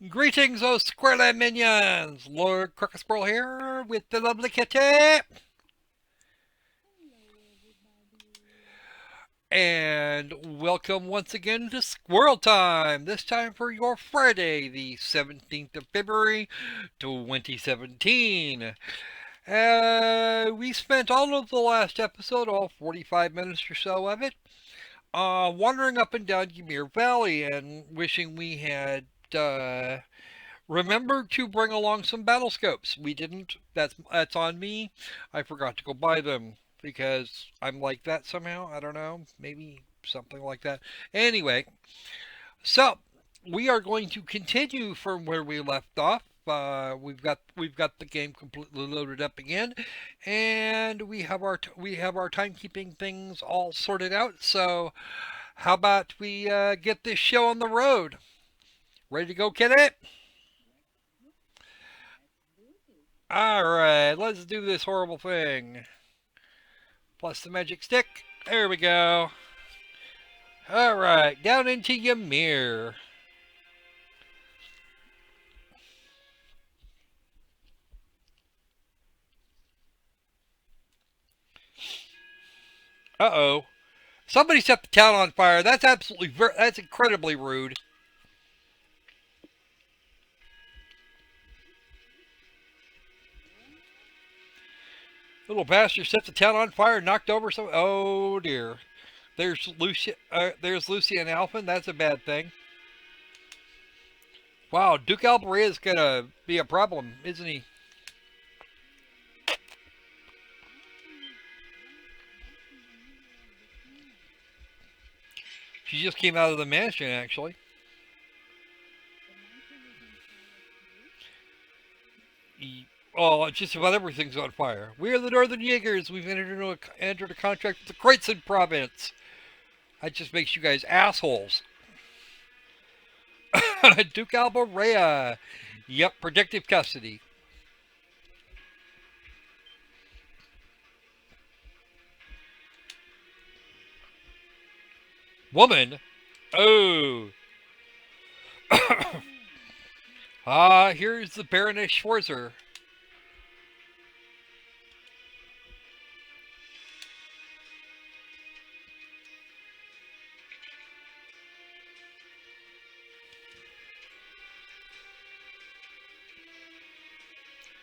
Greetings, oh Squirrel minions! Lord Crooked Squirrel here with the lovely kitty. And welcome once again to Squirrel Time. This time for your Friday, the 17th of February, 2017. We spent all of the last episode, all 45 minutes or so of it, wandering up and down Ymir Valley and wishing we had remember to bring along some battle scopes. We didn't. That's on me. I forgot to go buy them because I'm like that somehow. I don't know. Maybe something like that. Anyway, so we are going to continue from where we left off. We've got the game completely loaded up again, and we have our timekeeping things all sorted out. So how about we get this show on the road? Ready to go, kid it? Alright, let's do this horrible thing. Plus the magic stick. There we go. Alright, down into Ymir. Uh-oh. Somebody set the town on fire. That's incredibly rude. Little bastard set the town on fire, knocked over some. Oh dear. There's Lucy and Alphen. That's a bad thing. Wow, Duke Alberia is gonna be a problem, isn't he? She just came out of the mansion, actually. Oh, just about everything's on fire. We are the Northern Jaegers. We've entered a contract with the Kreutzen province. That just makes you guys assholes. Duke Alberea. Yep, protective custody. Woman? Oh. Here's the Baroness Schwarzer.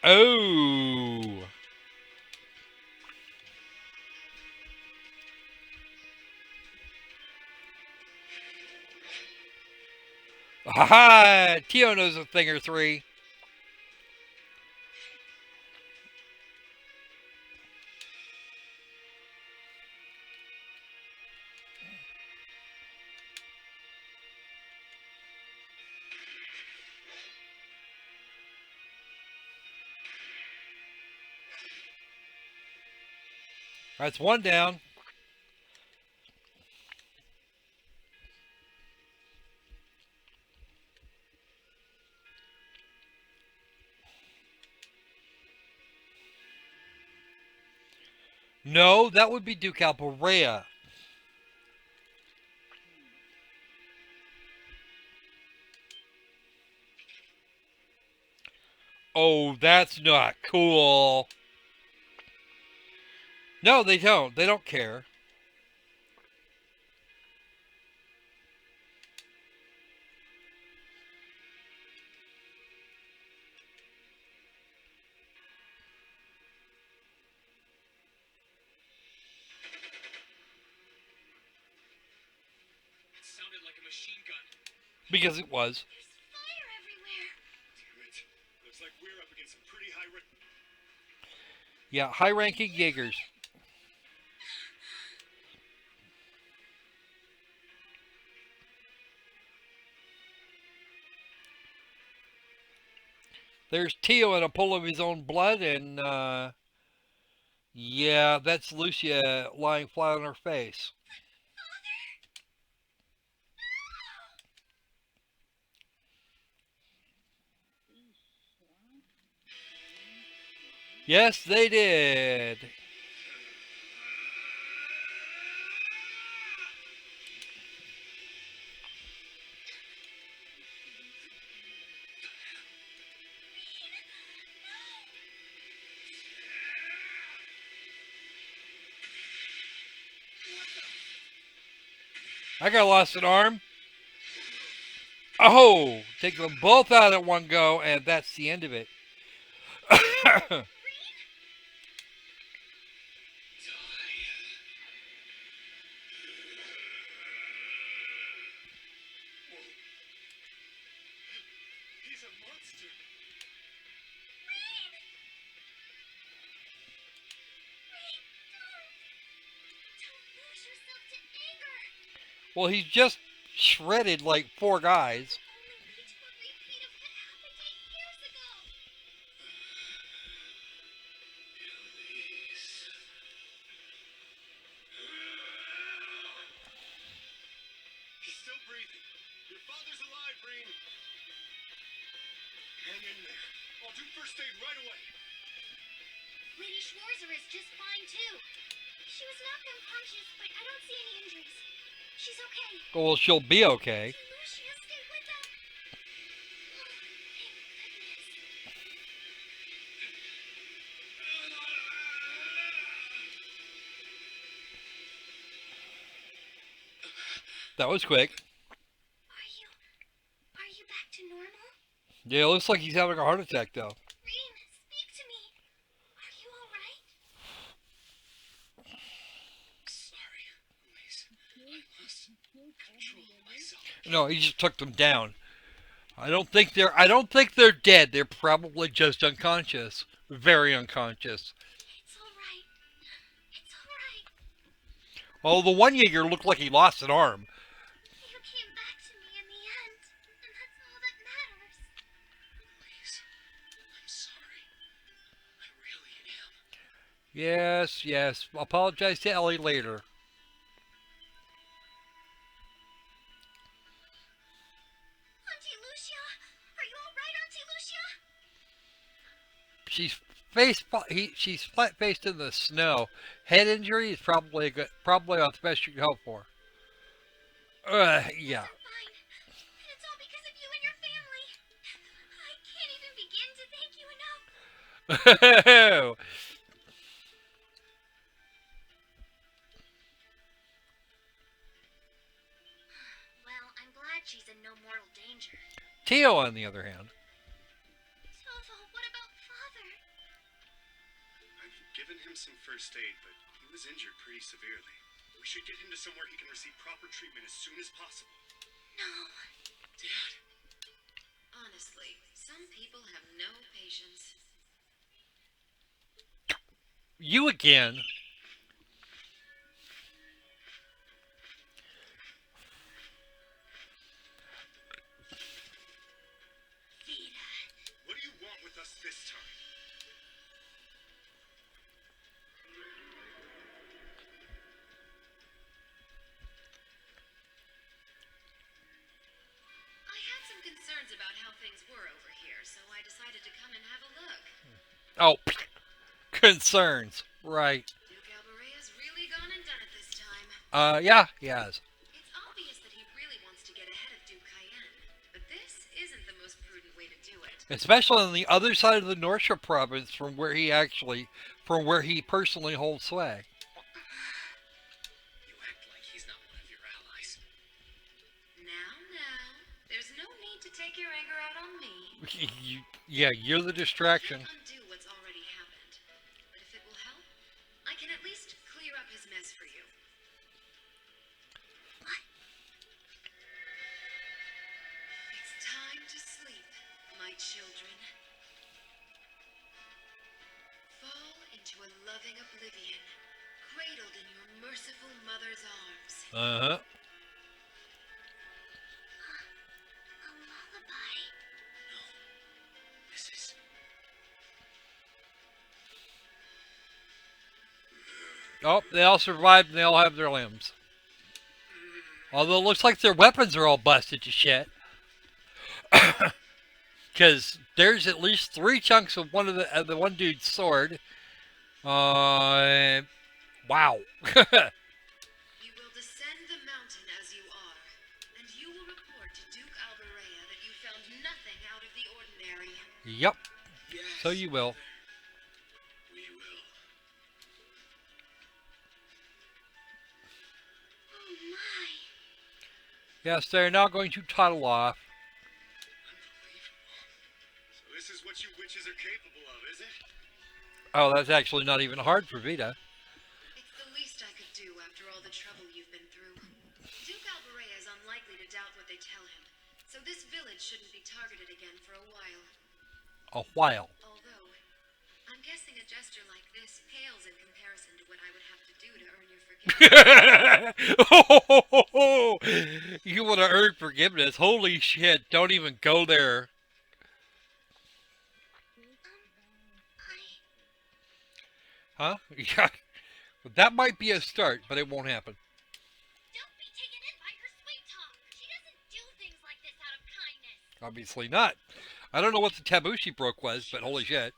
Oh. Ha! Tio knows a thing or three. That's one down. No, that would be Duke Alberea. Oh, that's not cool. No, they don't. They don't care. It sounded like a machine gun. Because it was. There's fire everywhere. Damn it. Looks like we're up against some pretty high risk. Yeah, high ranking Jaegers. There's Tio in a pool of his own blood, and yeah, that's Lucia lying flat on her face. Yes, they did. I got lost an arm. Oh, take them both out at one go, and that's the end of it. He's a monster. Don't lose yourself to anger. Well, he's just shredded like four guys. Only lead to a repeat of what happened 8 years ago. He's still breathing. Your father's alive, Breen. Hang in there. I'll do first aid right away. Lady Schwarzer is just fine too. She was knocked unconscious, but I don't see any injuries. She's okay. Well, she'll be okay. Lucia, stay with them. Oh, thank goodness. That was quick. Are you back to normal? Yeah, it looks like he's having a heart attack, though. Reem, speak to me. Are you alright? Sorry, Louise. I lost control of myself. No, he just took them down. I don't think they're dead. They're probably just unconscious. Very unconscious. It's alright. It's alright. Oh, the one Jaeger looked like he lost an arm. You came back to me in the end, and that's all that matters. Louise, I'm sorry. I really am. Yes, yes. Apologize to Ellie later. Auntie Lucia! Are you alright, Auntie Lucia? She's flat faced in the snow. Head injury is probably probably about the best you can hope for. Yeah. I'm fine. And it's all because of you and your family. I can't even begin to thank you enough. Well, I'm glad she's in no mortal danger. Tio, on the other hand. Tovo, what about Father? I've given him some first aid, but he was injured pretty severely. We should get him to somewhere he can receive proper treatment as soon as possible. No. Dad! Honestly, some people have no patience. You again. Vida. What do you want with us this time? I had some concerns about how things were over here, so I decided to come and have a look. Oh, concerns. Right. Duke Albarea's really gone and done it this time. Yeah, he has. It's obvious that he really wants to get ahead of Duke Cayenne, but this isn't the most prudent way to do it. Especially on the other side of the Norcia province from where he personally holds sway. You act like he's not one of your allies. Now, there's no need to take your anger out on me. Yeah, you're the distraction. I can't undo what's already happened, but if it will help, I can at least clear up his mess for you. It's time to sleep, my children. Fall into a loving oblivion, cradled in your merciful mother's arms. Uh-huh. A lullaby. No. This is... Oh, they all survived and they all have their limbs. Although it looks like their weapons are all busted to shit. Because there's at least 3 chunks of one of the one dude's sword. Wow. You will descend the mountain as you are, and you will report to Duke Alberea that you found nothing out of the ordinary. Yep. Yes. So you will. We will. Oh my. Yes, they're now going to toddle off. Unbelievable. So this is what you witches are capable of, is it? Oh, that's actually not even hard for Vita. It's the least I could do after all the trouble you've been through. Duke Alberea is unlikely to doubt what they tell him, so this village shouldn't be targeted again for a while. A while. Although, I'm guessing a gesture like this pales in comparison to what I would have to do to earn your forgiveness. You want to earn forgiveness? Holy shit! Don't even go there. Huh? Yeah. That might be a start, but it won't happen. Don't be taken in by her sweet talk. She doesn't do things like this out of kindness. Obviously not. I don't know what the taboo she broke was, but holy shit.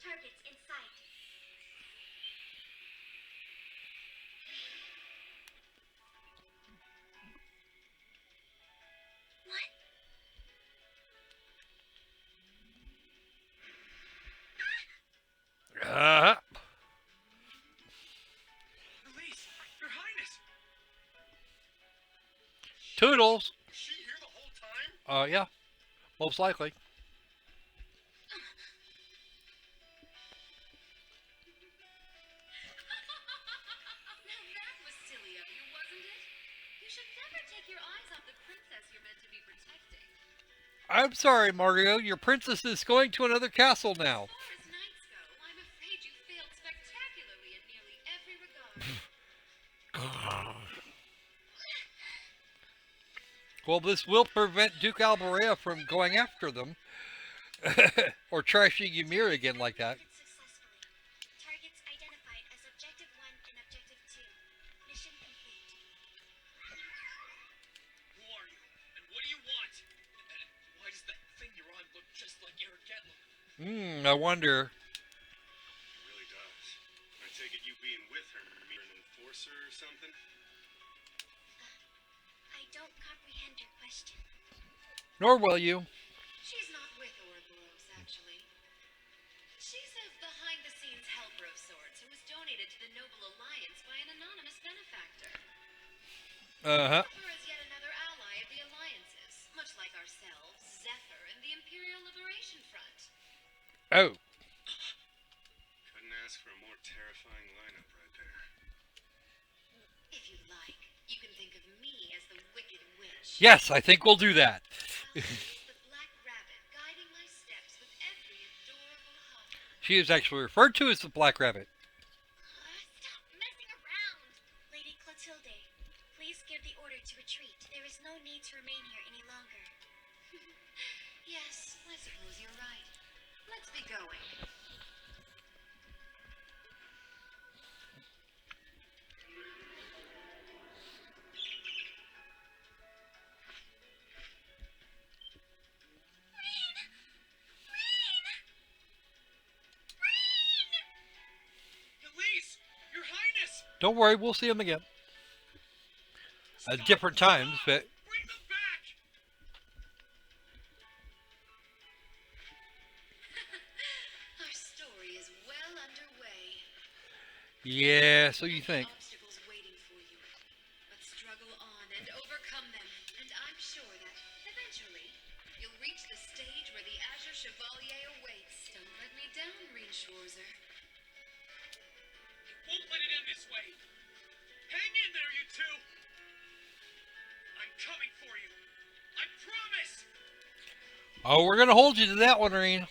Targets in sight. What? Uh-huh. Elise, Your Highness! Toodles. Was she here the whole time? Yeah. Most likely. Now that was silly of you, wasn't it? You should never take your eyes off the princess you're meant to be protecting. I'm sorry, Mario. Your princess is going to another castle now. As far as knights go, I'm afraid you failed spectacularly in nearly every regard. Well, this will prevent Duke Alberea from going after them. Or trashing Ymir again like that. Successfully. Targets identified as Objective 1 and Objective 2. Mission complete. Who are you? And what do you want? And why does that thing you're on look just like Eric Getler? I wonder. It really does. I take it you being with her, you're an enforcer or something? I don't comprehend your question. Nor will you. She's not with Ouroboros, actually. She's a behind-the-scenes helper of sorts who was donated to the Noble Alliance by an anonymous benefactor. Uh-huh. Her is yet another ally of the Alliances, much like ourselves, Zephyr, and the Imperial Liberation Front. Oh. Couldn't ask for a more terrifying lineup right there. If you like, you can think of me as the Wicked Witch. Yes, I think we'll do that. I'll be the Black Rabbit, guiding my steps with every adorable hug. She is actually referred to as the Black Rabbit. Stop messing around! Lady Clotilde, please give the order to retreat. There is no need to remain here any longer. Yes, I suppose you're right. Let's be going. Elise! Your Highness! Don't worry, we'll see him again. At Stop! different times, but... Bring them back! Our story is well underway. Yeah, so you think. Obstacles waiting for you. But struggle on and overcome them. And I'm sure that, eventually, you'll reach the stage where the Azure Chevalier awaits. Don't let me down, Reinschwarzer. Won't let it end this way! Hang in there, you two! I'm coming for you! I promise! Oh, we're gonna hold you to that one, Reen.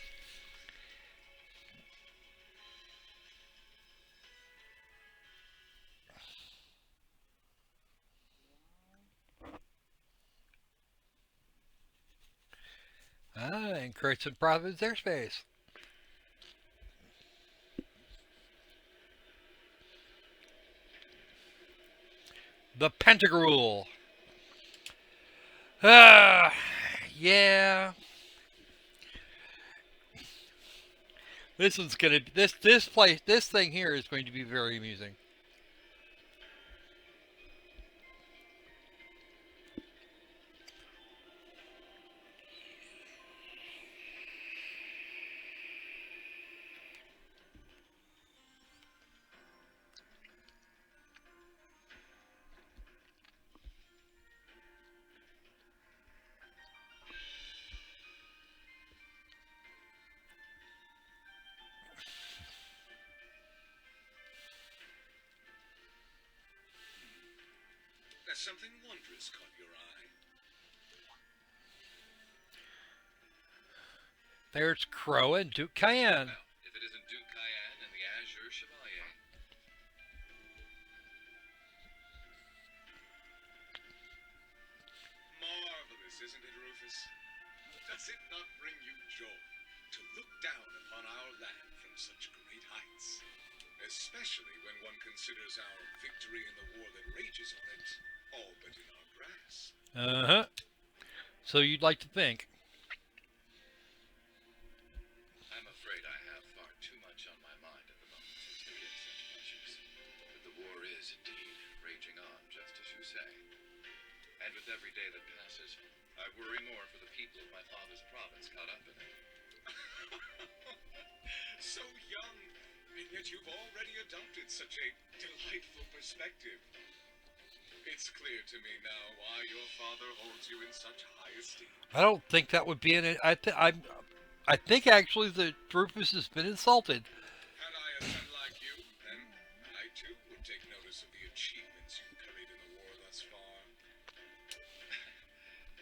Encroach in Providence airspace. The Pentagrule. Yeah. This is gonna this thing here is going to be very amusing. Has something wondrous caught your eye? There's Crow and Duke Cayenne. Well, if it isn't Duke Cayenne and the Azure Chevalier. Marvelous, isn't it, Rufus? Does it not bring you joy to look down upon our land from such great heights? Especially when one considers our victory in the war that rages on it, all but in our grasp. Uh-huh. So you'd like to think. I'm afraid I have far too much on my mind at the moment to take in such measures. But the war is indeed raging on, just as you say. And with every day that passes, I worry more for the people of my father's province caught up in it. So young, and yet you've already adopted such a delightful perspective. It's clear to me now why your father holds you in such high esteem. I don't think that would be in it. I think actually that Rufus has been insulted. Had I a son like you, then I too would take notice of the achievements you've carried in the war thus far.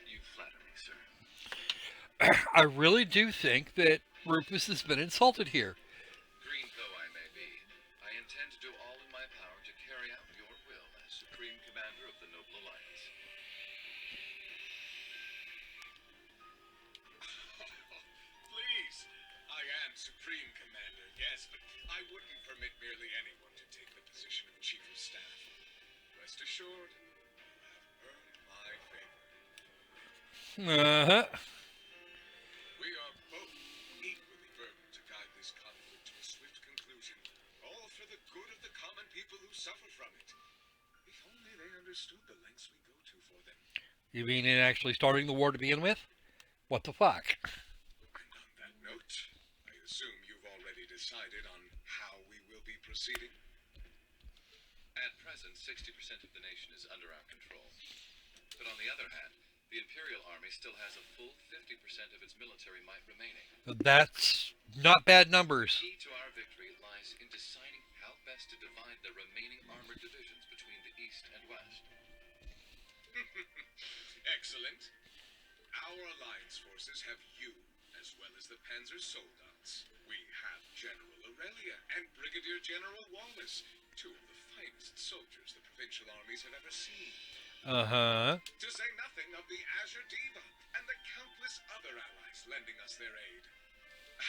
You flatter me, sir. I really do think that Rufus has been insulted here. Green though I may be, I intend to do all in my power to carry out your will as Supreme Commander of the Noble Alliance. Please, I am Supreme Commander, yes, but I wouldn't permit merely anyone to take the position of Chief of Staff. Rest assured, you have earned my favor. Uh-huh. We are both equally burdened to guide this conflict to a swift conclusion, all for the good of the common people who suffer from it. If only they understood the lengths we go to for them. You mean in actually starting the war to begin with? What the fuck? And on that note, I assume you've already decided on how we will be proceeding? At present, 60% of the nation is under our control. But on the other hand, the Imperial Army still has a full 50% of its military might remaining. That's not bad numbers. The key to our victory lies in deciding how best to divide the remaining armored divisions between the East and West. Excellent. Our alliance forces have you, as well as the Panzer Soldats. We have General Aurelia and Brigadier General Wallace, two of the finest soldiers the provincial armies have ever seen. Uh-huh. To say nothing of the Azure Diva and the countless other allies lending us their aid.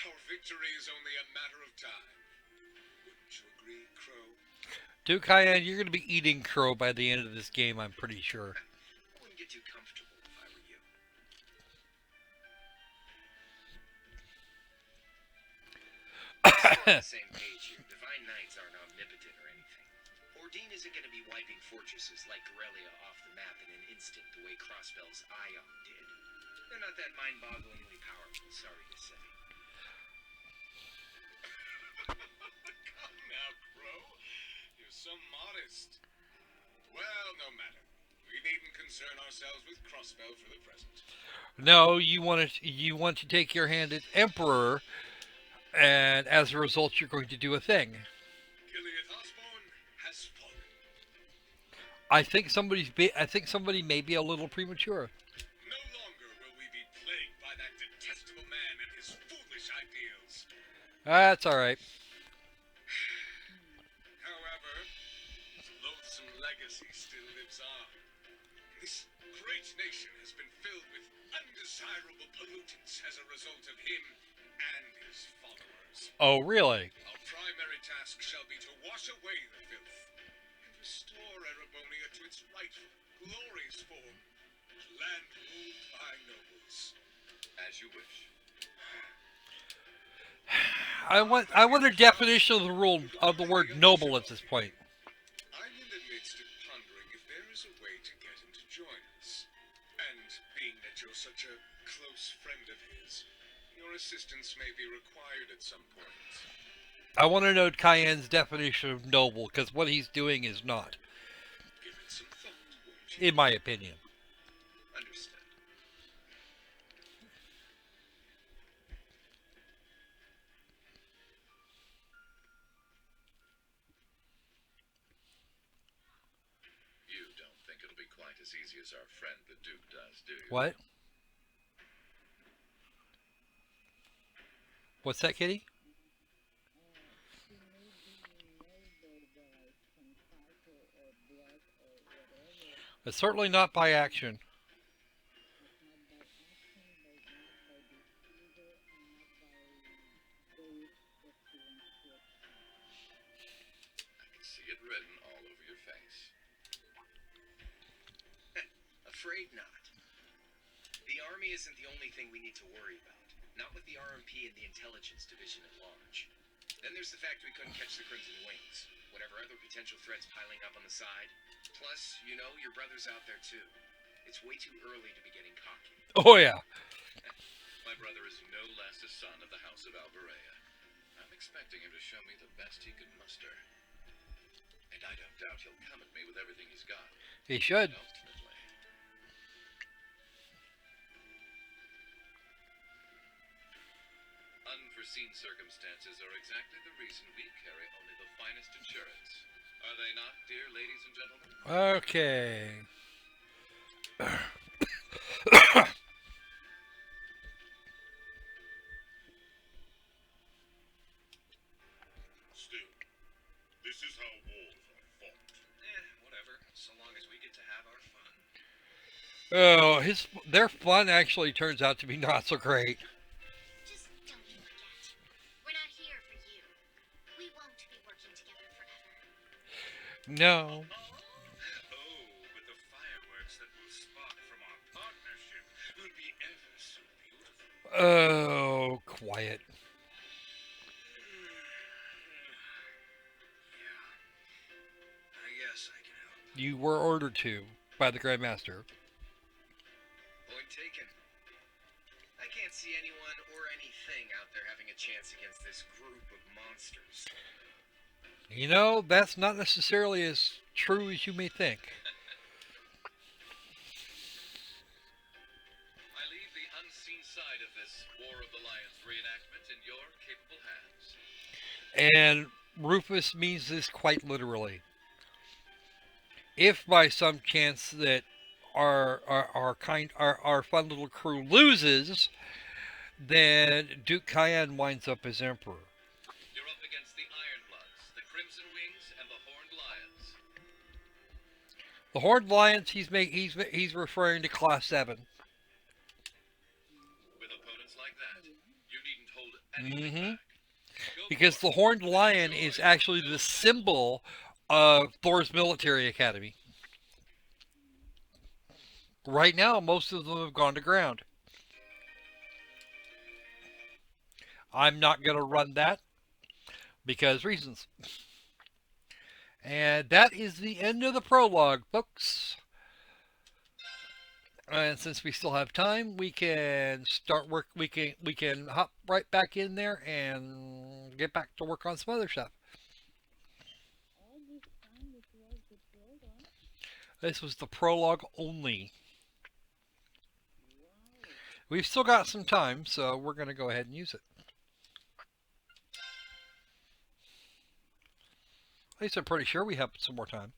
Our victory is only a matter of time. Wouldn't you agree, Crow? Duke Cayenne, you're going to be eating Crow by the end of this game, I'm pretty sure. I wouldn't get too comfortable if I were you. On the same page here. Divine Knights aren't omnipotent or anything. Ordine isn't going to be wiping fortresses like Corellia off the map in an instant the way Crossbell's Ion did. They're not that mind-bogglingly powerful, sorry to say. Come now, Crow. You're so modest. Well, no matter. We needn't concern ourselves with Crossbell for the present. No, you want to take your hand at Emperor, and as a result, you're going to do a thing. Gilead Osborne has fallen. I think somebody may be a little premature. No longer will we be plagued by that detestable man and his foolish ideals. That's all right. However, his loathsome legacy still lives on. This great nation has been filled with undesirable pollutants as a result of him and his followers. Oh, really? Our primary task shall be to wash away the filth and restore Erebonia to its rightful, glorious form. A land ruled by nobles. As you wish. I want a definition of the word noble at this point. I'm in the midst of pondering if there is a way to get him to join us. And being that you're such a close friend of his, your assistance may be required at some point. I want to know Cayenne's definition of noble, because what he's doing is not, Give it some thought, won't you? in my opinion. Understood. You don't think it'll be as easy as our friend the Duke does, do you? What? What's that, Kitty? It's certainly not by action. I can see it written all over your face. Afraid not. The Army isn't the only thing we need to worry about. Not with the RMP and the Intelligence Division at large. Then there's the fact we couldn't catch the Crimson Wings. Whatever other potential threats piling up on the side. Plus, you know, your brother's out there too. It's way too early to be getting cocky. Oh, yeah. My brother is no less a son of the House of Alberea. I'm expecting him to show me the best he can muster. And I don't doubt he'll come at me with everything he's got. He should. And ultimately, unforeseen circumstances are exactly the reason we carry only the finest insurance. Are they not, dear ladies and gentlemen? Okay. Still, this is how wars are fought. Whatever. So long as we get to have our fun. Oh, their fun actually turns out to be not so great. Just don't forget. We're not here for you. We won't be working together forever. No. Oh, but the fireworks that will spark from our partnership will be ever so beautiful. Oh, quiet. I guess I can help. You were ordered to by the Grandmaster. Point taken. I can't see anyone or anything out there having a chance against this group of monsters. You know, that's not necessarily as true as you may think. I leave the unseen side of this War of the Lions reenactment in your capable hands. And Rufus means this quite literally. If by some chance that our fun little crew loses, then Duke Cayenne winds up as emperor. You're up against the Ironbloods, the Crimson Wings, and the Horned Lions. The Horned Lions, he's referring to Class 7. With opponents like that, you needn't hold anything back. Go Because for the it. Horned Lion is actually the symbol of Thor's military academy. Right now, most of them have gone to ground. I'm not going to run that because reasons. And that is the end of the prologue, folks. And since we still have time, we can start work. We can hop right back in there and get back to work on some other stuff. This was the prologue only. We've still got some time, so we're going to go ahead and use it. At least I'm pretty sure we have some more time.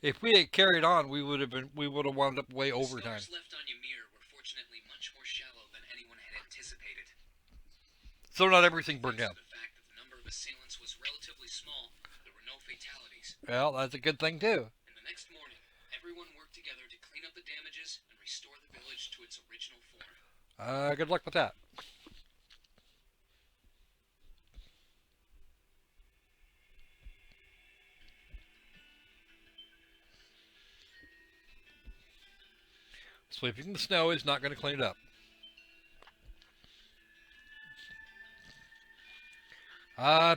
If we had carried on, we would have wound up way over time. The stars left on Ymir were fortunately much more shallow than anyone had anticipated. So not everything burned down. Thanks to the fact that the number of assailants was relatively small, there were no fatalities. Well, that's a good thing too. And the next morning, everyone worked together to clean up the damages and restore the village to its original form. Good luck with that. Sweeping the snow is not going to clean it up.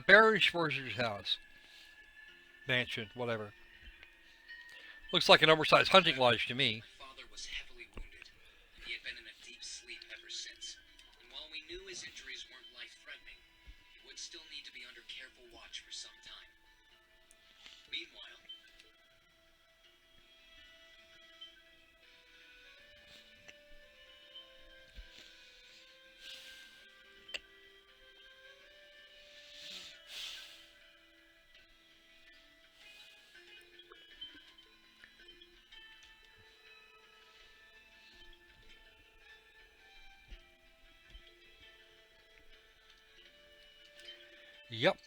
Baron Schwarzer's house. Mansion, whatever. Looks like an oversized hunting lodge to me. My father was heavily wounded, and he had been in a deep sleep ever since. And while we knew his injuries weren't life-threatening, he would still need to be under careful watch for some time. Meanwhile, Yep.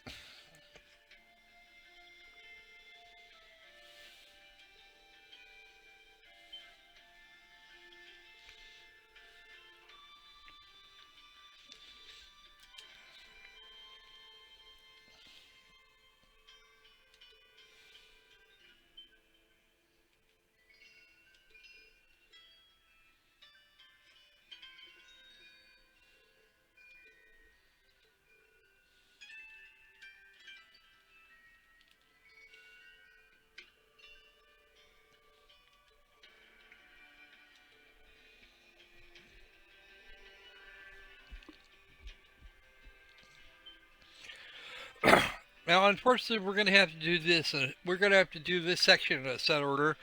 Now, unfortunately, we're going to have to do this, and we're going to have to do this section in a set order.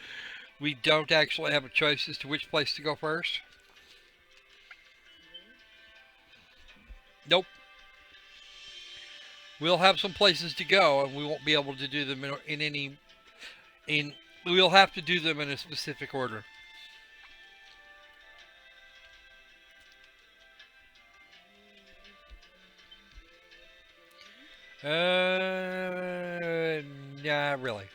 We don't actually have a choice as to which place to go first. Nope. We'll have some places to go, and we won't be able to do them in any. In we'll have to do them in a specific order. Nah, really.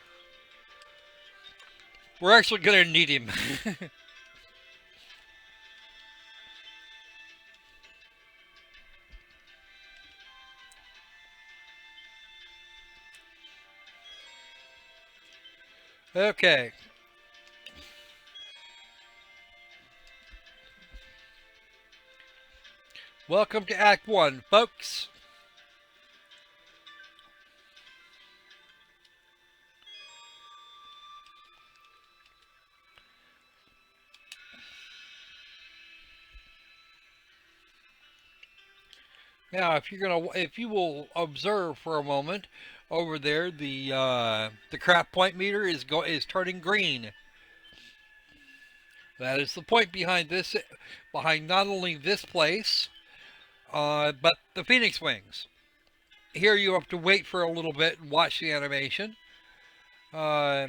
We're actually going to need him. Okay. Welcome to Act 1, folks. Now, if you will observe for a moment over there, the craft point meter is turning green. That is the point behind this, behind not only this place, but the Phoenix Wings. Here you have to wait for a little bit and watch the animation. Uh,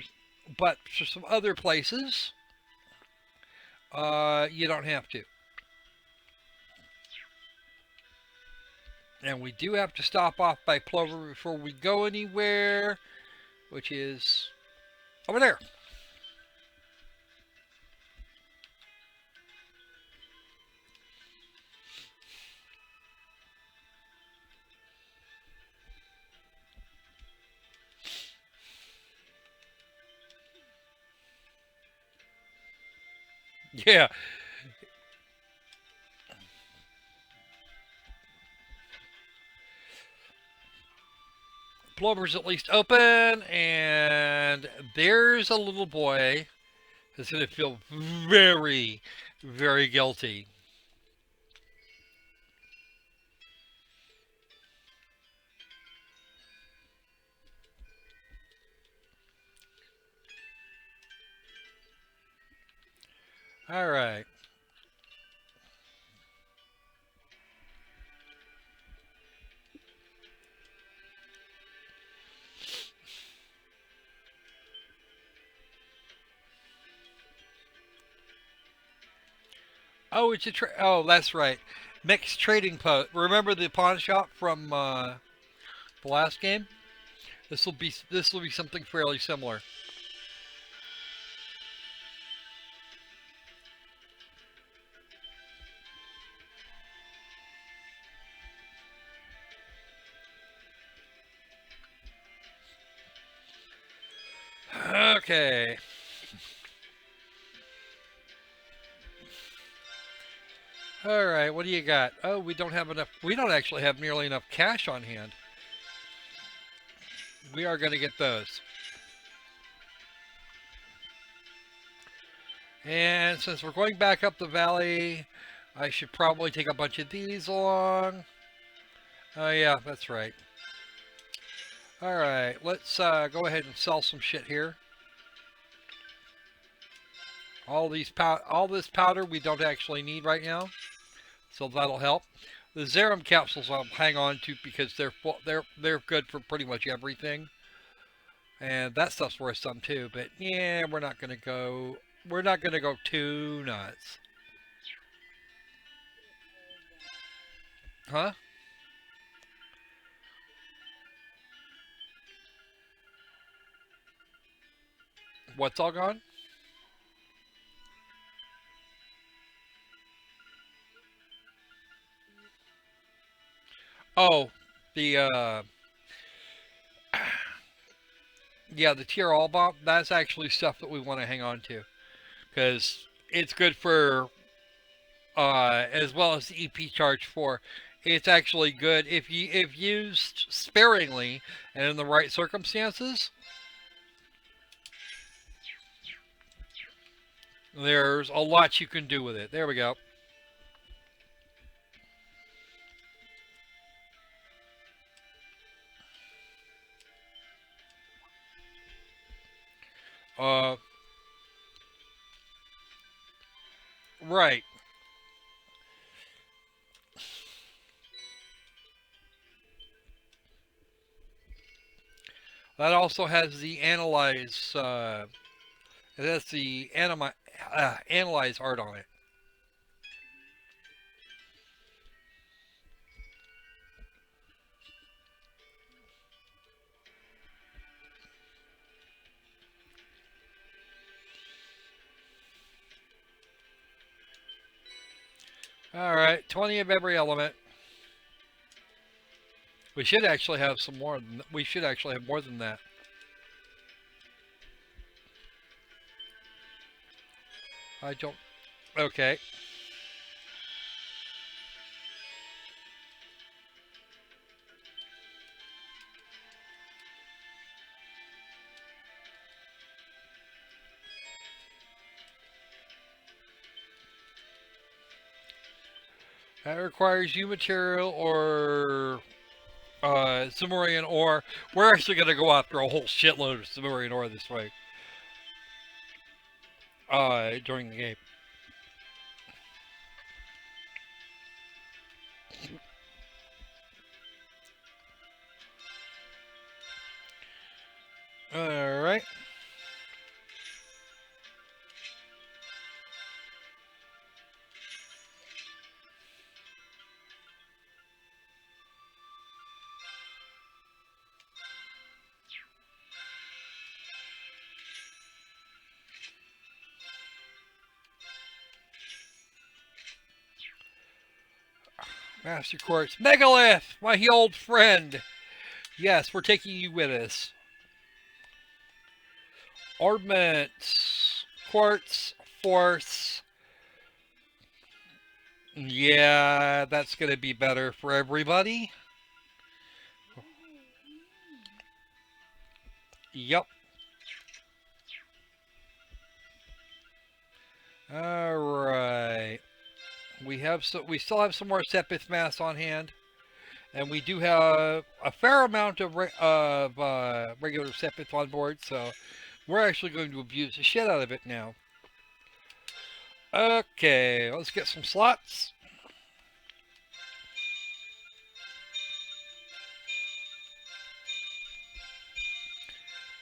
but for some other places, you don't have to. And we do have to stop off by Plover before we go anywhere, which is over there. Yeah, Plover's at least open, and there's a little boy that's going to feel very, very guilty. All right. Oh, oh, that's right. Mixed trading post. Remember the pawn shop from the last game? This will be something fairly similar. Okay. All right. What do you got? Oh, we don't have enough. We don't actually have nearly enough cash on hand. We are going to get those. And since we're going back up the valley, I should probably take a bunch of these along. Oh yeah, that's right. All right, let's go ahead and sell some shit here. All this powder we don't actually need right now, so that'll help. The Zerum capsules I'll hang on to because they're good for pretty much everything, and that stuff's worth some too. But yeah, we're not gonna go too nuts, huh? What's all gone? Oh, the yeah, the tier all bomb. That's actually stuff that we want to hang on to because it's good for as well as the EP charge 4. It's actually good if used sparingly and in the right circumstances. There's a lot you can do with it. There we go. Uh, right. That also has the analyze. It has the analyze art on it. All right, 20 of every element. We should actually have some more. We should actually have more than that. I don't. Okay. That requires you material or Sumerian ore. We're actually going to go after a whole shitload of Sumerian ore this way during the game. All right. Master Quartz. Megalith, my old friend. Yes, we're taking you with us. Ornaments. Quartz. Force. Yeah, that's going to be better for everybody. Yep. All right. We still have some more Sepith mass on hand, and we do have a fair amount of regular Sepith on board. So we're actually going to abuse the shit out of it now. Okay, let's get some slots.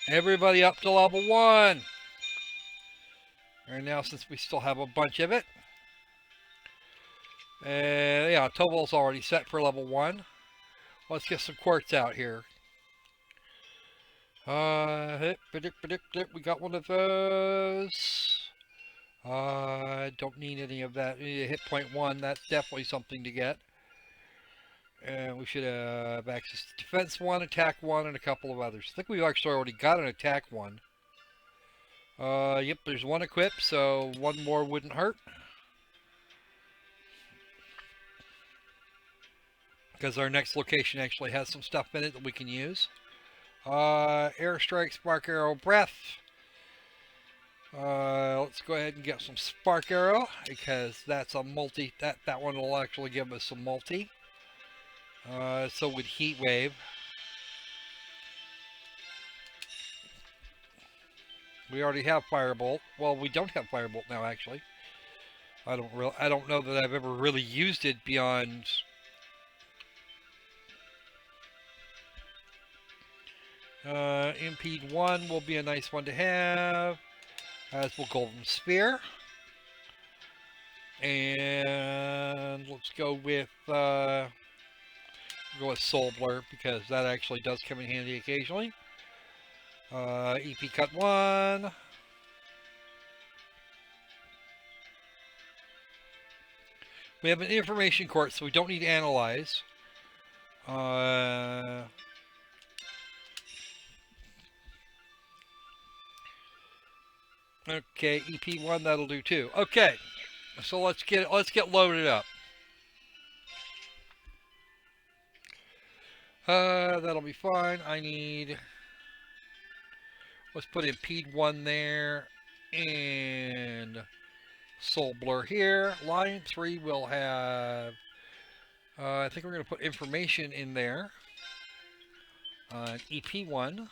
Everybody up to level 1. Right now, since we still have a bunch of it. Yeah, Tovol's already set for level 1. Let's get some quartz out here. We got one of those. Don't need any of that. Hit point 1, that's definitely something to get. And we should have access to defense 1, attack 1, and a couple of others. I think we've actually already got an attack 1. Yep, there's one equipped, so one more wouldn't hurt. Because our next location actually has some stuff in it that we can use. Airstrike, Spark Arrow, Breath. Let's go ahead and get some Spark Arrow, because that's a multi. That one will actually give us some multi. So with Heat Wave. We already have Firebolt. Well, we don't have Firebolt now, actually. I don't know that I've ever really used it beyond. Impede 1 will be a nice one to have, as will Golden Spear. And let's go with Soul Blur, because that actually does come in handy occasionally. EP Cut 1. We have an information court, so we don't need to analyze. Uh, okay, EP1 that'll do too. Okay, so let's get loaded up. That'll be fine. Let's put impede1 there and soul blur here. Line 3 will have. I think we're going to put information in there. EP1.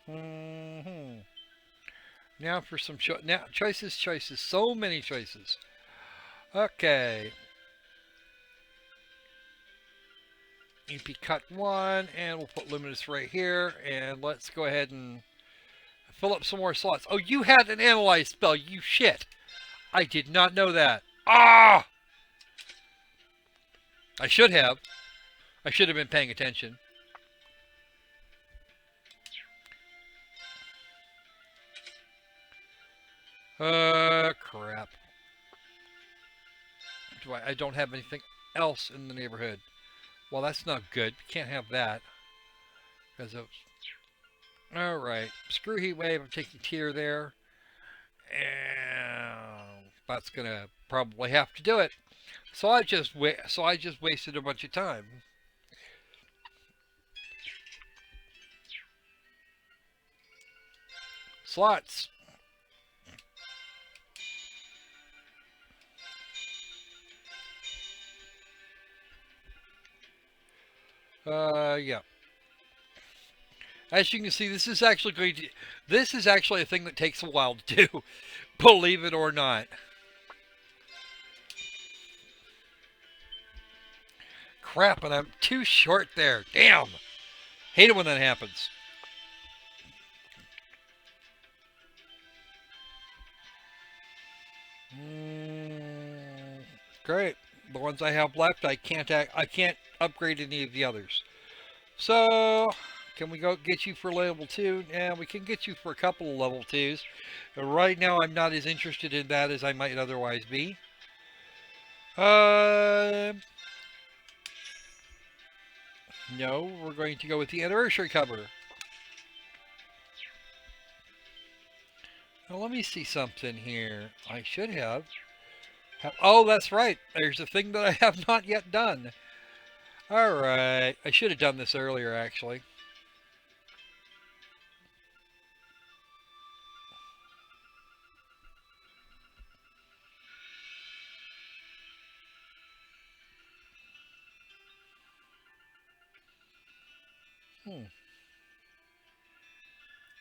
Mm-hmm. Now for some choices. So many choices. Okay. EP cut 1, and we'll put luminous right here. And let's go ahead and fill up some more slots. Oh, you had an analyze spell, you shit. I did not know that. Ah! I should have. I should have been paying attention. Crap. I don't have anything else in the neighborhood. Well, that's not good. Can't have that. Because of... Alright. Screw heat wave. I'm taking tier there. And that's gonna probably have to do it. So I just wasted a bunch of time. Slots. Yeah. As you can see, this is actually a thing that takes a while to do, believe it or not. Crap, and I'm too short there. Damn. Hate it when that happens. Great. The ones I have left, I can't upgrade any of the others. So, can we go get you for level 2? Yeah, we can get you for a couple of level 2s. But right now, I'm not as interested in that as I might otherwise be. No, we're going to go with the anniversary cover. Now, let me see something here. I should have. Oh, that's right. There's a thing that I have not yet done. Alright. I should have done this earlier, actually.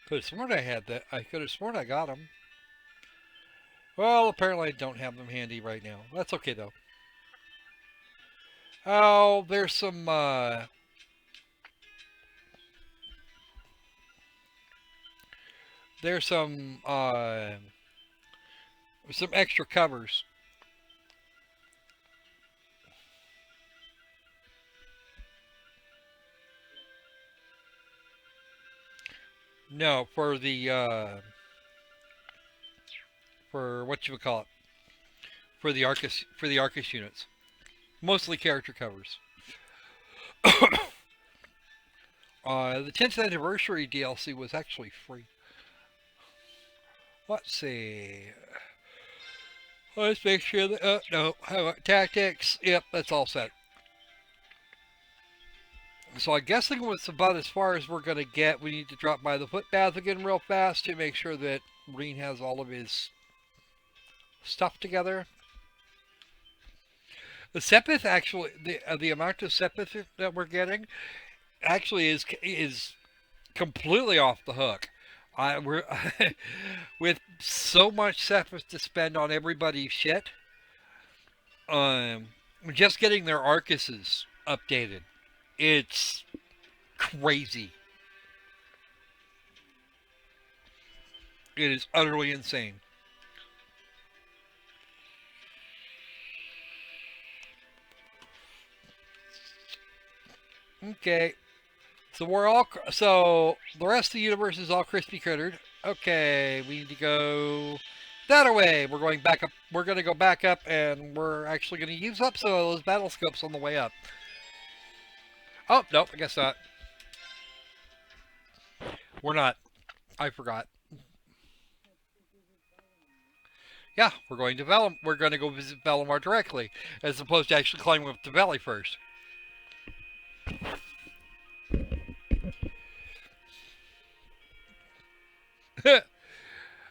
Could have sworn I had that. I could have sworn I got them. Well, apparently I don't have them handy right now. That's okay, though. Oh, there's some there's some extra covers. No, for the for what you would call it, for the Arcus units, mostly character covers. The 10th anniversary DLC was actually free. Let's see. Let's make sure that no, tactics. Yep, that's all set. So I'm guessing it's about as far as we're going to get. We need to drop by the footpath again real fast to make sure that Green has all of his stuff together. The Sepith actually, the amount of Sepith that we're getting actually is completely off the hook. We're with so much Sepith to spend on everybody's shit. Just getting their Arcuses updated. It's crazy. It is utterly insane. Okay. So the rest of the universe is all crispy crittered. Okay, we need to go that away. We're going back up. We're going to go back up, and we're actually going to use up some of those battle scopes on the way up. Oh, nope, I guess not. We're not. I forgot. Yeah, we're going to We're going to go visit Valimar directly, as opposed to actually climbing up the valley first.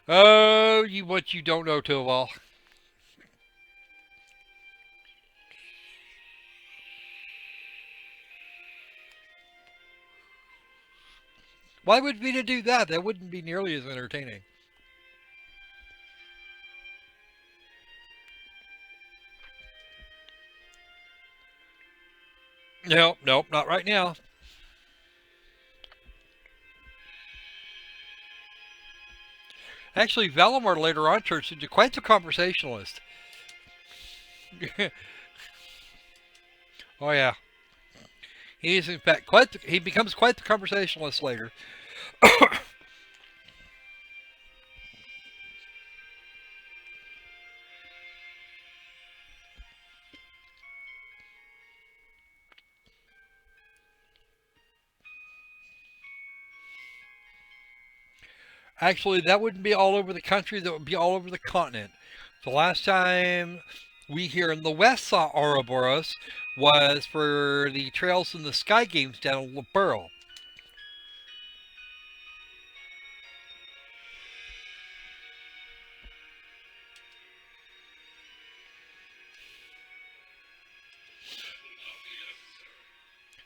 Oh, you what you don't know too well. Why would we to do that? That wouldn't be nearly as entertaining. Nope, nope, not right now. Actually, Valimar later on turns into quite the conversationalist. Oh yeah, he is in fact quite. He becomes quite the conversationalist later. Actually, that wouldn't be all over the country. That would be all over the continent. The last time we here in the West saw Ouroboros was for the Trails in the Sky games down in Burl.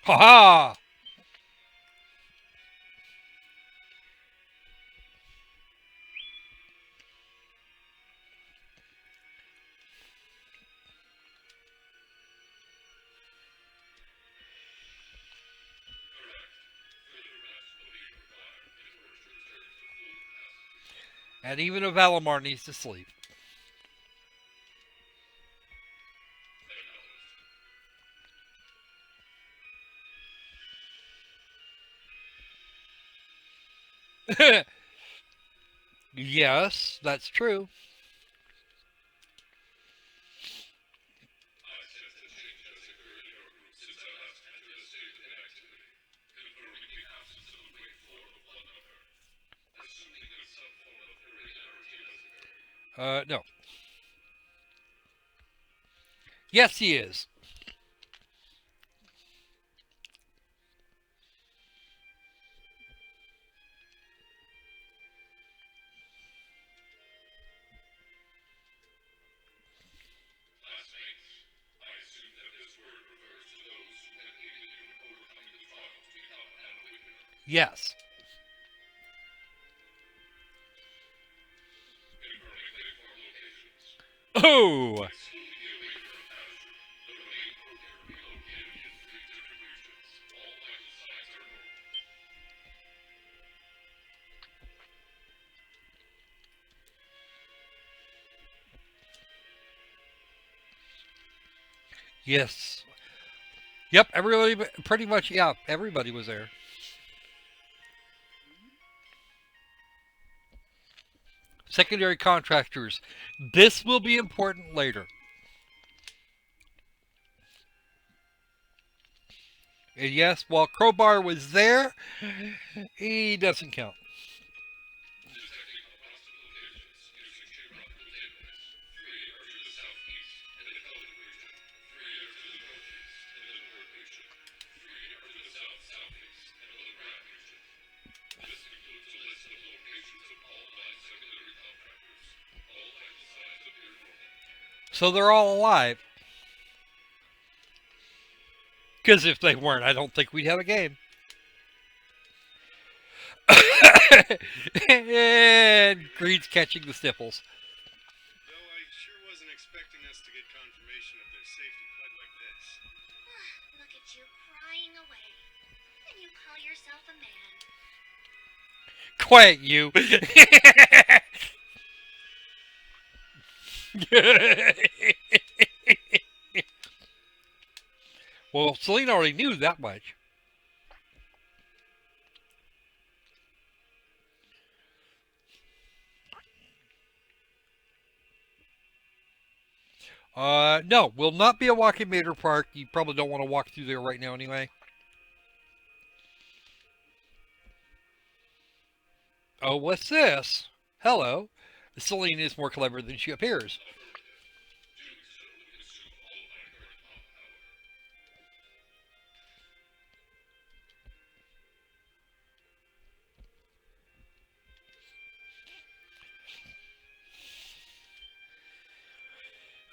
Ha ha! And even a Valimar needs to sleep. Yes, that's true. No. Yes, he is. Yes. Oh! Yes. Yep, everybody, pretty much, yeah, everybody was there. Secondary contractors. This will be important later. And yes, while Crowbar was there, he doesn't count. So they're all alive. Because if they weren't, I don't think we'd have a game. And Greed's catching the sniffles. Though I sure wasn't expecting us to get confirmation of their safety quite like this. Look at you crying away. And you call yourself a man. Quiet, you. Well, Celine already knew that much. No, will not be a walking Mater Park. You probably don't want to walk through there right now anyway. Oh, what's this? Hello. Celine is more clever than she appears.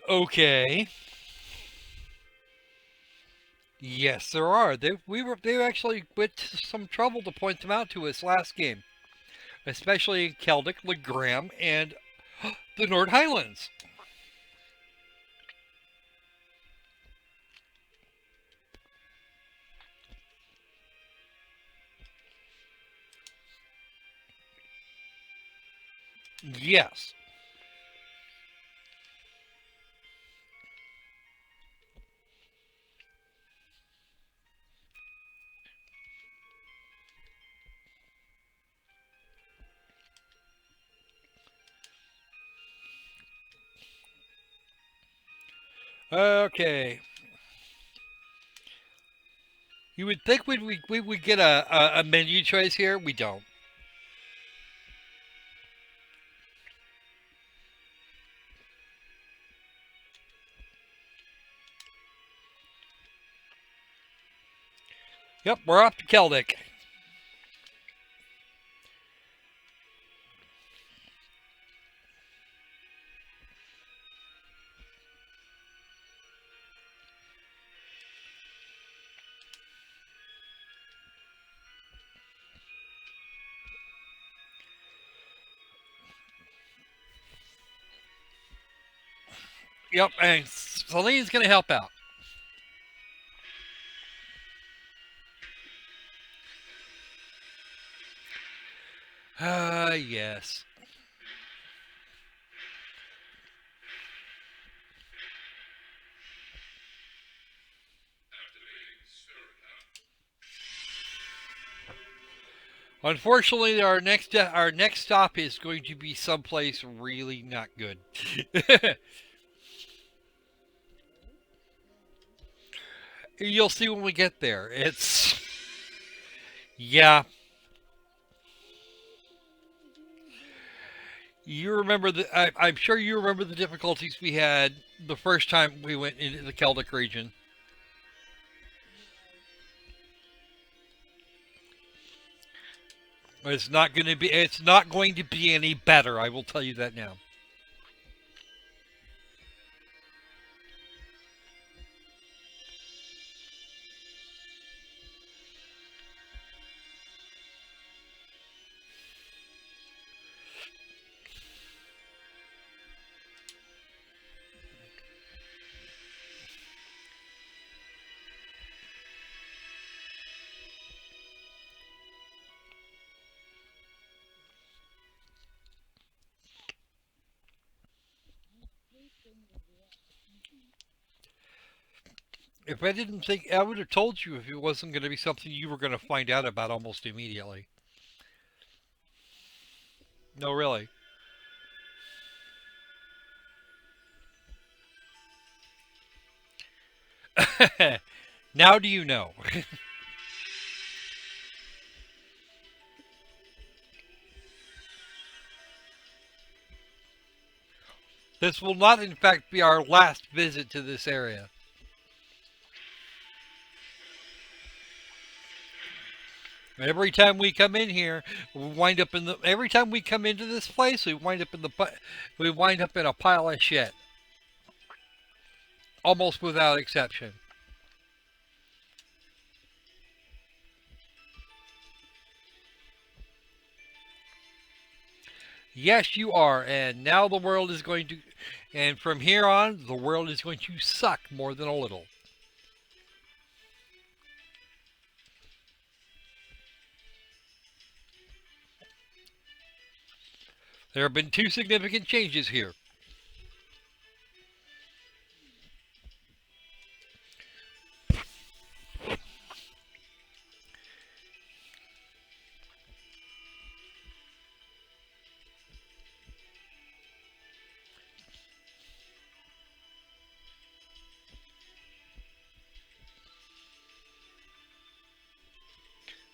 Okay. Yes, there are. They actually went to some trouble to point them out to us last game, especially in Celtic, Legram, and the North Highlands. Yes. Okay. You would think we would get a menu choice here. We don't. Yep, we're off to Celtic. Yep, and Celine's going to help out. Yes. Unfortunately, our next stop is going to be someplace really not good. You'll see when we get there. It's yeah. You remember I'm sure you remember the difficulties we had the first time we went into the Celtic region. It's not going to be. It's not going to be any better. I will tell you that now. If I didn't think, I would have told you if it wasn't going to be something you were going to find out about almost immediately. No, really. Now do you know? This will not, in fact, be our last visit to this area. Every time we come in here, we wind up in the. Every time we come into this place, we wind up in the. We wind up in a pile of shit, almost without exception. Yes, you are, and now the world is going to. And from here on, the world is going to suck more than a little. There have been two significant changes here.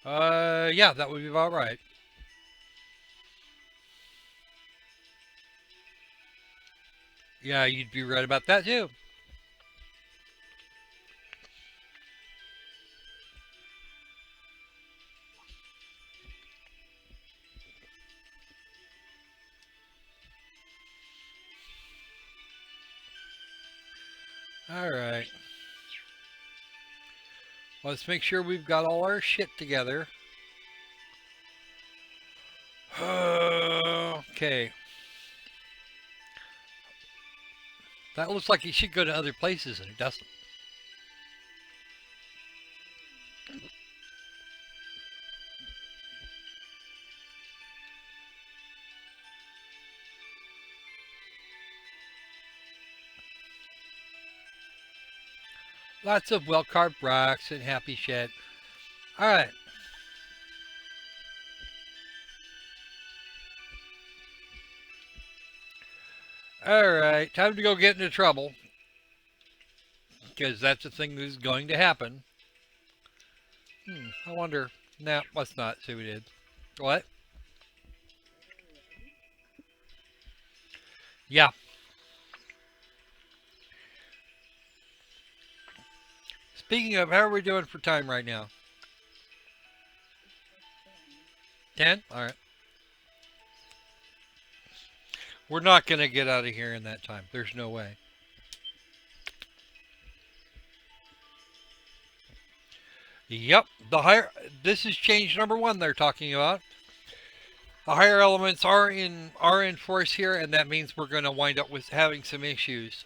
Yeah, that would be about right. Yeah, you'd be right about that too. All right. Let's make sure we've got all our shit together. Okay. That looks like it should go to other places, and it doesn't. Lots of well carved rocks and happy shit. All right. All right. Time to go get into trouble because that's the thing that's going to happen. I wonder. Nah, let's not. See what we did. What? Yeah. Speaking of, how are we doing for time right now? 10? All right. We're not going to get out of here in that time. There's no way. Yep. The higher. This is change number one they're talking about. The higher elements are in force here, and that means we're going to wind up with having some issues.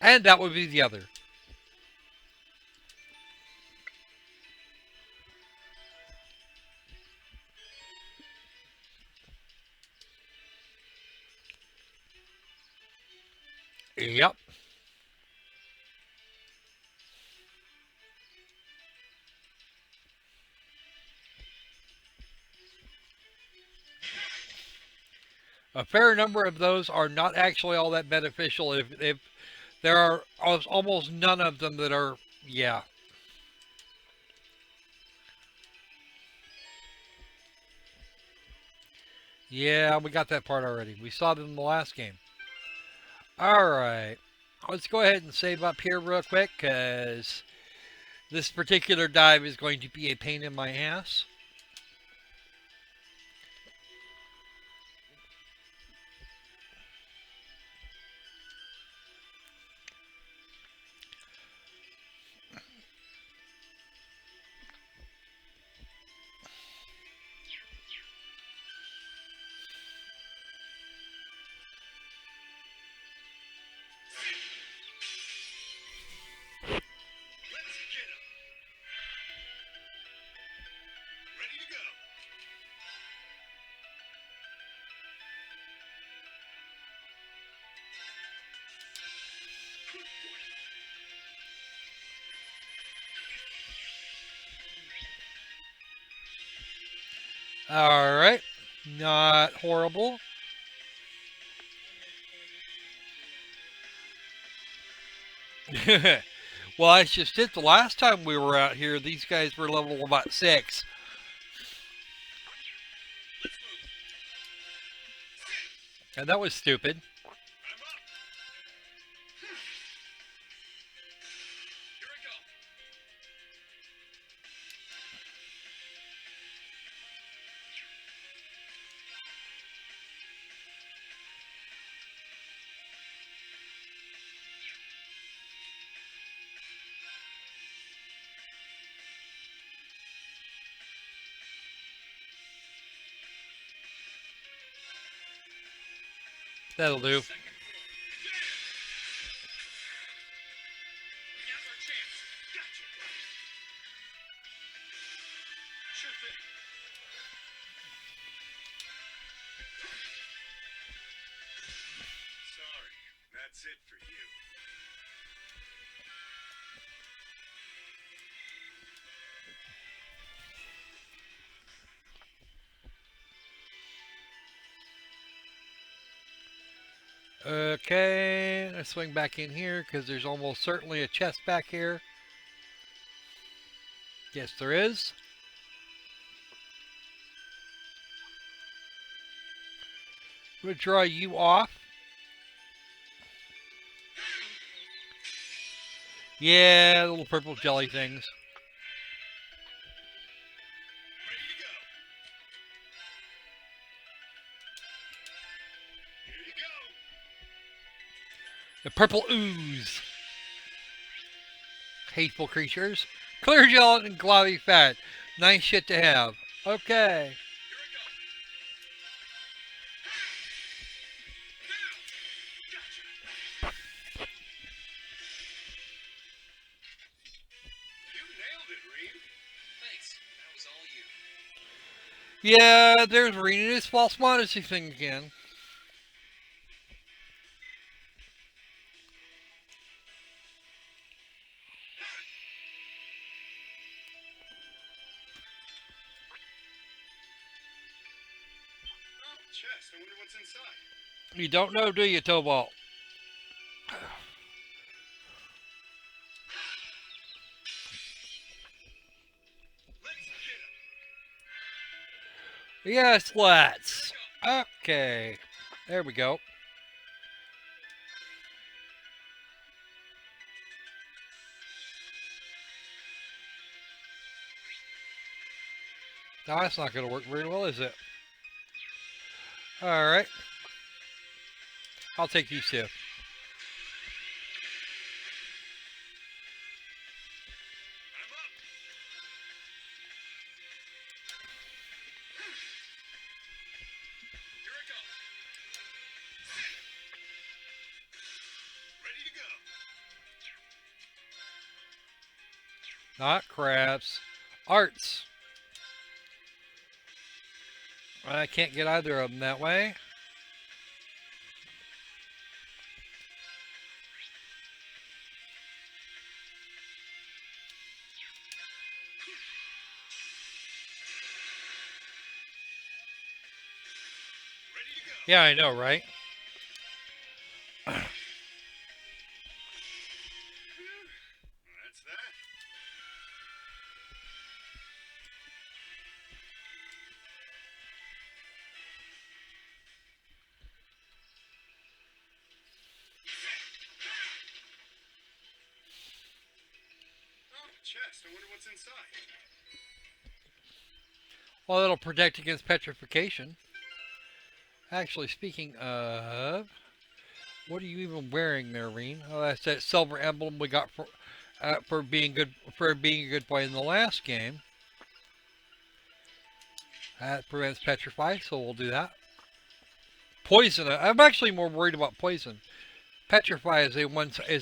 And that would be the other. Yep. A fair number of those are not actually all that beneficial. If there are almost none of them that are, yeah. Yeah, we got that part already. We saw it in the last game. All right. Let's go ahead and save up here real quick because this particular dive is going to be a pain in my ass. Let's get 'em. Ready to go. All right. Not horrible. Well, I just did the last time we were out here. These guys were level about 6. Let's move. And that was stupid. I'm up. Here I go. That'll do. Second floor. Now's our chance. Gotcha. Sure thing. Sorry, that's it for you. Okay, let's swing back in here because there's almost certainly a chest back here. Yes, there is. I'm going to draw you off. Yeah, little purple jelly things. Ready to go. Here you go. The purple ooze. Hateful creatures. Clear gelatin and globby fat. Nice shit to have. Okay. Here I go. Now. Gotcha. You nailed it, Reed. Thanks. That was all you. Yeah, there's reading his false modesty thing again. Oh, chest. I wonder what's inside. You don't know, do you, Tobal? Let's get him. Yes, let's. Okay. There we go. No, that's not going to work very well, is it? Alright. I'll take these two. I'm up. Here I go. Ready to go. Not crafts. Arts. I can't get either of them that way. Ready to go. Yeah, I know, right? That's that. Oh, chest. I wonder what's inside. Well, it'll protect against petrification. Actually, speaking of, what are you even wearing there, Reen? Oh, that's that silver emblem we got for being a good boy in the last game. That prevents petrify, so we'll do that. Poison. I'm actually more worried about poison. Petrify is a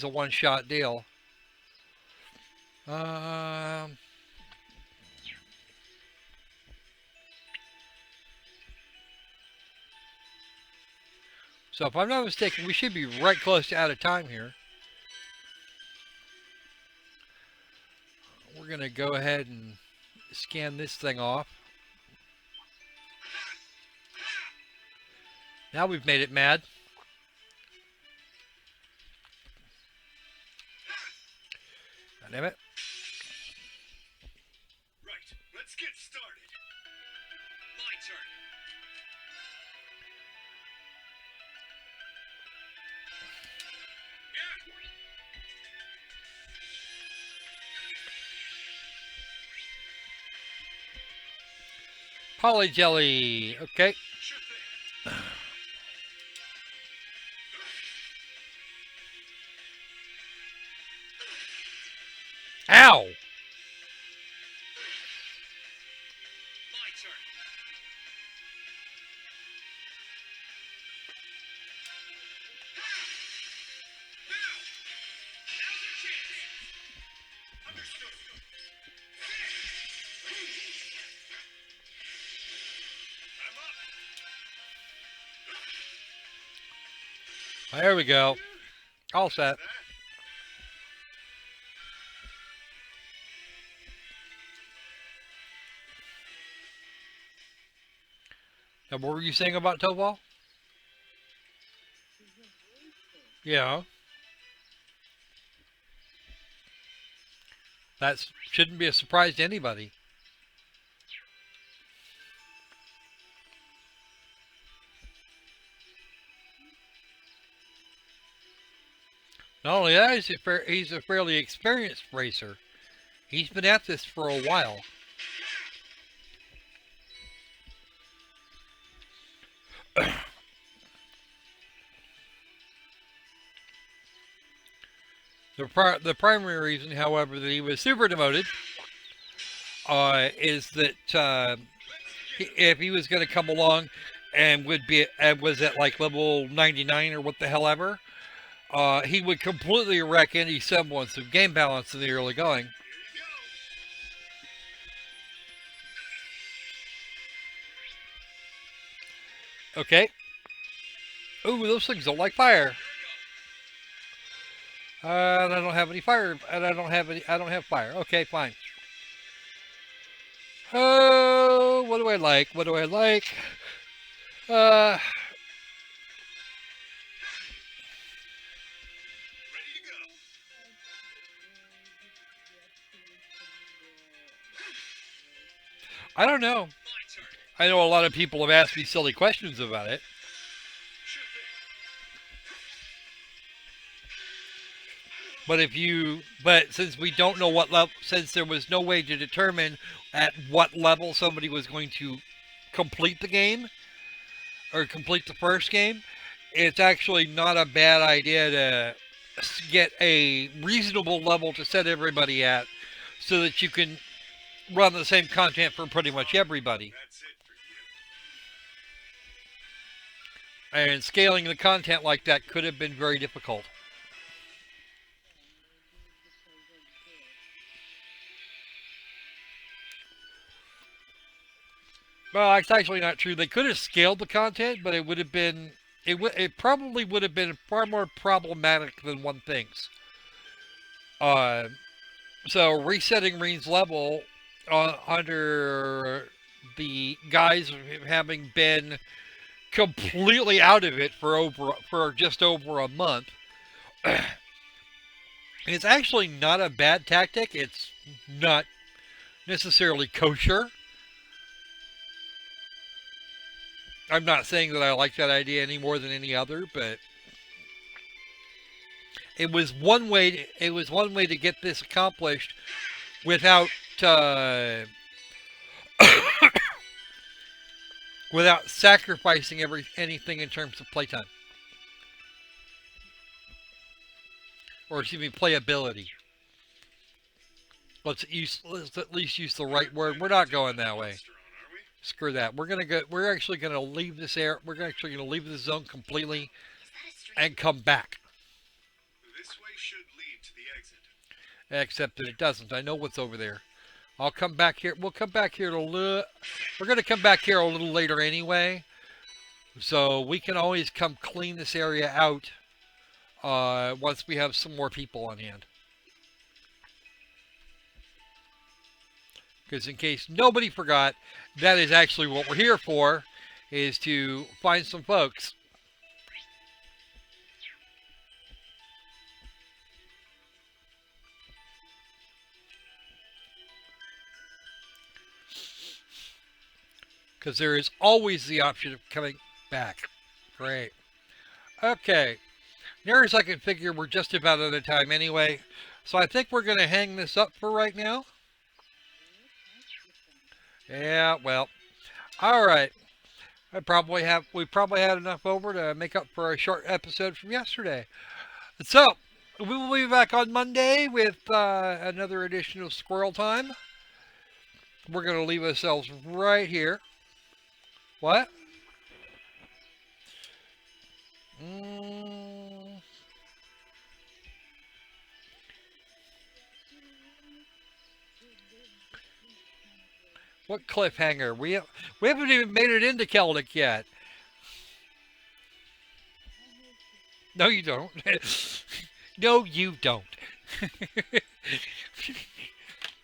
one shot deal. Um. So if I'm not mistaken, we should be right close to out of time here. We're gonna go ahead and scan this thing off. Now we've made it mad. God damn it. Right. Let's get started. My turn. Yeah. Poly jelly. Okay. Sure thing. Ow! My turn. Now. Now's a chance. Understood. I'm up. There we go. All set. That. Now, what were you saying about Tobal? Yeah, that shouldn't be a surprise to anybody. Not only that, he's a fairly experienced racer. He's been at this for a while. The primary reason, however, that he was super demoted is that if he was going to come along and was at like level 99 or what the hell ever, he would completely wreck any semblance of game balance in the early going. Okay. Ooh, those things don't like fire. And I don't have any fire, and I don't have any. I don't have fire. Okay, fine. Oh, what do I like? What do I like? Uh, I don't know. I know a lot of people have asked me silly questions about it. But since we don't know what level, since there was no way to determine at what level somebody was going to complete the game or complete the first game, it's actually not a bad idea to get a reasonable level to set everybody at so that you can run the same content for pretty much everybody. And scaling the content like that could have been very difficult. Well, it's actually not true. They could have scaled the content, but it would have been it probably would have been far more problematic than one thinks. Uh, so resetting Reen's level under the guise of him having been completely out of it for just over a month. It's actually not a bad tactic. It's not necessarily kosher. I'm not saying that I like that idea any more than any other, but it was one way. It was one way to get this accomplished without without sacrificing anything in terms of playtime, or excuse me, playability. Let's at least use the right word. We're not going that way. Screw that. We're gonna go. We're actually gonna leave this air. We're actually gonna leave this zone completely and come back. This way should lead to the exit. Except that it doesn't. I know what's over there. I'll come back here. We'll come back here a little. We're gonna come back here a little later anyway, so we can always come clean this area out once we have some more people on hand. Because in case nobody forgot, that is actually what we're here for, is to find some folks. Because there is always the option of coming back. Great. Okay. Near as I can figure, we're just about out of time anyway. So I think we're going to hang this up for right now. Yeah, well, all right. We probably had enough over to make up for a short episode from yesterday. So we will be back on Monday with another edition of Squirrel Time. We're going to leave ourselves right here. What? What cliffhanger? We haven't even made it into Celtic yet. No, you don't. No, you don't.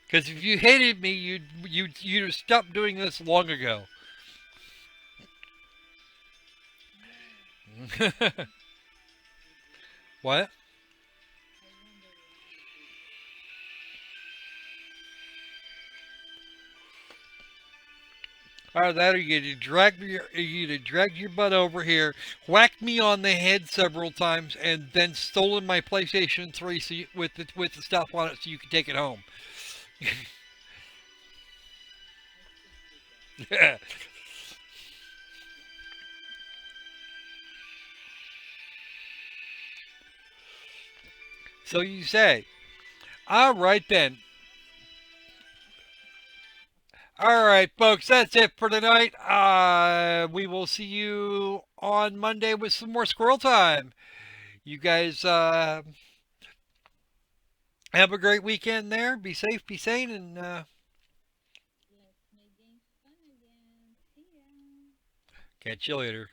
Because if you hated me, you'd have stopped doing this long ago. What? Either that, or you'd have dragged your butt over here, whacked me on the head several times, and then stolen my PlayStation 3 with the stuff on it so you could take it home. So you say. All right then. All right, folks, that's it for tonight. We will see you on Monday with some more squirrel time. You guys have a great weekend there. Be safe, be sane, and catch you later.